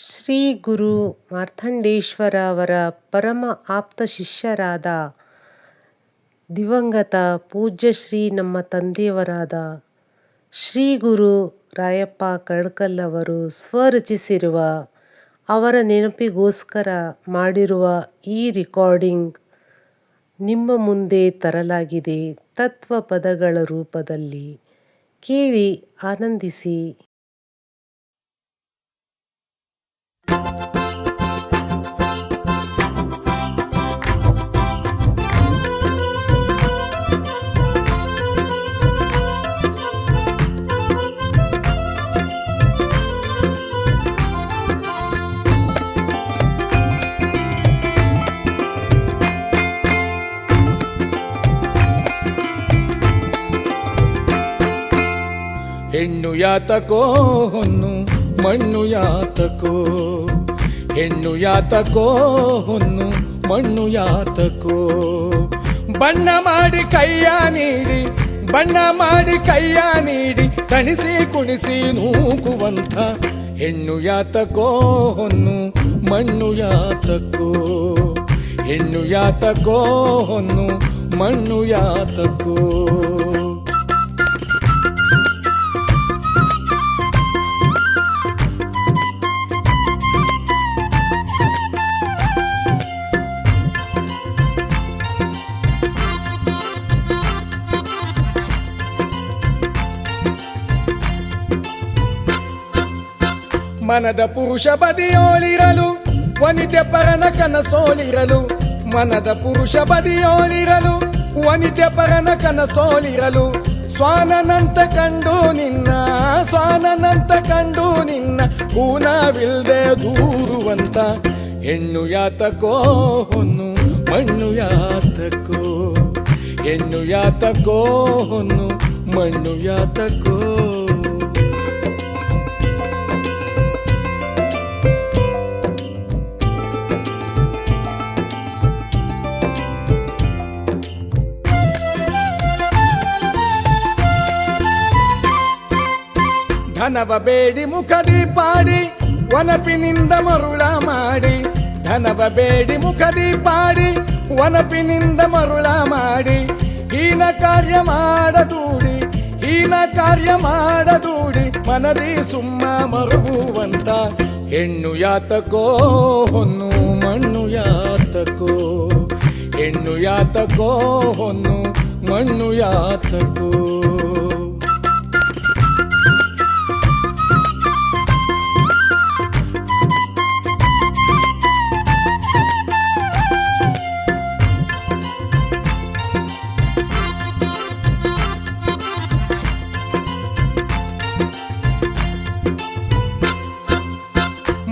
ಶ್ರೀ ಗುರು ಮಾರ್ತಾಂಡೇಶ್ವರ ಅವರ ಪರಮ ಆಪ್ತ ಶಿಷ್ಯರಾದ ದಿವಂಗತ ಪೂಜ್ಯ ಶ್ರೀ ನಮ್ಮ ತಂದೆಯವರಾದ ಶ್ರೀ ಗುರು ರಾಯಪ್ಪ ಕಡ್ಕಲ್ ಅವರು ಸ್ವರಚಿಸಿರುವ ಅವರ ನೆನಪಿಗೋಸ್ಕರ ಮಾಡಿರುವ ಈ ರೆಕಾರ್ಡಿಂಗ್ ನಿಮ್ಮ ಮುಂದೆ ತರಲಾಗಿದೆ. ತತ್ವ ಪದಗಳ ರೂಪದಲ್ಲಿ ಕೇಳಿ ಆನಂದಿಸಿ. ಹೆಣ್ಣು ಯಾತಕೋ ಹೊನ್ನು ಮಣ್ಣು ಯಾತಕೋ, ಹೆಣ್ಣು ಯಾತಕೋ ಹೊನ್ನು ಮಣ್ಣು ಯಾತಕೋ. ಬಣ್ಣ ಮಾಡಿ ಕೈಯ ನೀಡಿ, ಬಣ್ಣ ಮಾಡಿ ಕೈಯ ನೀಡಿ ತಣಿಸಿ ಕುಣಿಸಿ ನೂಕುವಂಥ ಹೆಣ್ಣು ಯಾತಕೋ ಹೊನ್ನು ಮಣ್ಣು ಯಾತಕೋ, ಹೆಣ್ಣು ಯಾತಕೋ ಹೊನ್ನು ಮಣ್ಣು ಯಾತಕೋ. ಮನದ ಪುರುಷ ಬದಿಯೋಳಿರಲು ವನಿತೆ ಪರನ ಕನಸೋಳಿರಲು, ಮನದ ಪುರುಷ ಬದಿಯೋಳಿರಲು ವನಿತೆ ಪರನ ಕನಸೋಳಿರಲು. ಸ್ವಾನನಂತ ಕಂಡು ನಿನ್ನ, ಸ್ವಾನನಂತ ಕಂಡು ನಿನ್ನ ಕೂನವಿಲ್ದೆ ದೂರುವಂತ ಹೆಣ್ಣು ಯಾತಕೋ ಹೊನ್ನು ಮಣ್ಣು ಯಾತಕೋ, ಹೆಣ್ಣು ಯಾತಕೋ ಹೊನ್ನು ಮಣ್ಣು ಯಾತಕೋ. ಧನವ ಬೇಡಿ ಮುಖದಿ ಪಾಡಿ ವನಪಿನಿಂದ ಮರುಳ ಮಾಡಿ, ಧನವ ಬೇಡಿ ಮುಖದಿ ಪಾಡಿ ವನಪಿನಿಂದ ಮರುಳ ಮಾಡಿ. ಹೀನ ಕಾರ್ಯ ಮಾಡದೂಡಿ, ಹೀನ ಕಾರ್ಯ ಮಾಡದೂಡಿ ಮನದಿ ಸುಮ್ಮ ಮರುಗುವಂತ ಹೆಣ್ಣು ಯಾತಕೋ ಹೊನ್ನು ಮಣ್ಣು ಯಾತಕೋ, ಹೆಣ್ಣು ಯಾತಕೋ ಹೊನ್ನು ಮಣ್ಣು ಯಾತಕೋ.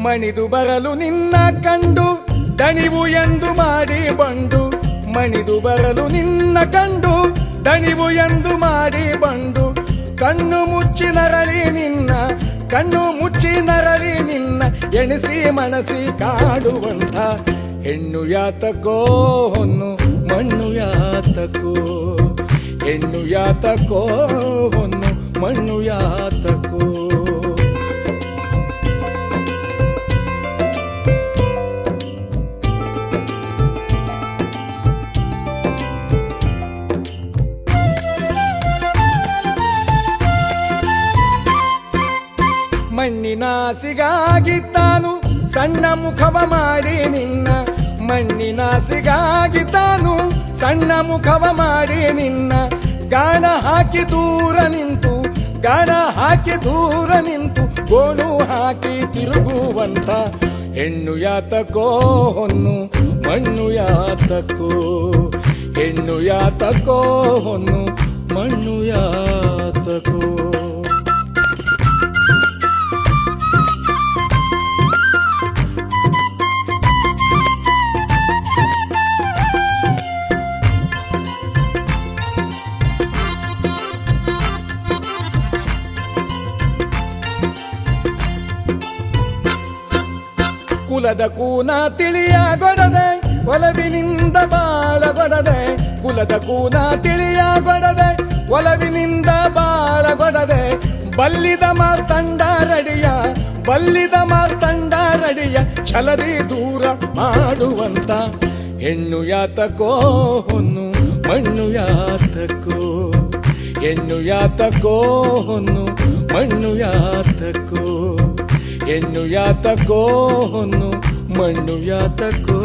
ಮಣಿದು ಬರಲು ನಿನ್ನ ಕಂಡು ದಣಿವು ಎಂದು ಮಾಡಿ ಬಂಡು, ಮಣಿದು ಬರಲು ನಿನ್ನ ಕಂಡು ದಣಿವು ಎಂದು ಮಾಡಿ ಬಂಡು. ಕಣ್ಣು ಮುಚ್ಚಿ ನರಳಿ ನಿನ್ನ, ಕಣ್ಣು ಮುಚ್ಚಿ ನರಳಿ ನಿನ್ನ ಎಣಿಸಿ ಮನಸಿ ಕಾಡುವಂತ ಹೆಣ್ಣು ಯಾತಕೋ ಹೊನ್ನು ಮಣ್ಣು ಯಾತಕೋ, ಹೆಣ್ಣು ಯಾತಕೋ ಹೊನ್ನು ಮಣ್ಣು ಯಾತಕೋ. ಮಣ್ಣಿನಾಸಿಗಾಗಿ ತಾನು ಸಣ್ಣ ಮುಖವ ಮಾಡಿ ನಿನ್ನ, ಮಣ್ಣಿನಾಸಿಗಾಗಿ ತಾನು ಸಣ್ಣ ಮುಖವ ಮಾಡಿ ನಿನ್ನ. ಗಾಣ ಹಾಕಿ ದೂರ ನಿಂತು, ಗಾಣ ಹಾಕಿ ದೂರ ನಿಂತು ಗೋಣು ಹಾಕಿ ತಿರುಗುವಂತ ಹೆಣ್ಣು ಯಾತಕೋ ಹೊನ್ನು ಮಣ್ಣು ಯಾತಕೋ, ಹೆಣ್ಣು ಯಾತಕೋ ಹೊನ್ನು ಮಣ್ಣು ಯಾತಕೋ. ಕುಲದ ಕೂನ ತಿಳಿಯಗೊಡದೆ ಒಲವಿನಿಂದ ಬಾಳಗೊಡದೆ, ಕುಲದ ಕೂನ ತಿಳಿಯಗೊಡದೆ ಒಲವಿನಿಂದ ಬಾಳಗೊಡದೆ. ಬಲ್ಲಿದ ಮಾರ್ತಂಡ ರಡಿಯ, ಬಲ್ಲಿದ ಮಾರ್ತಂಡ ಛಲದಿ ದೂರ ಮಾಡುವಂತ ಹೆಣ್ಣು ಯಾತಕೋ ಹೊನ್ನು ಮಣ್ಣು ಯಾತಕೋ, ಹೆಣ್ಣು ಯಾತಕೋ ಹೊನ್ನು ಮಣ್ಣು ಯಾತಕೋ, ಹೆಣ್ಣು ಯಾತಕೋ ಹೊನ್ನು ಮಣ್ಣು ಯಾತಕೋ.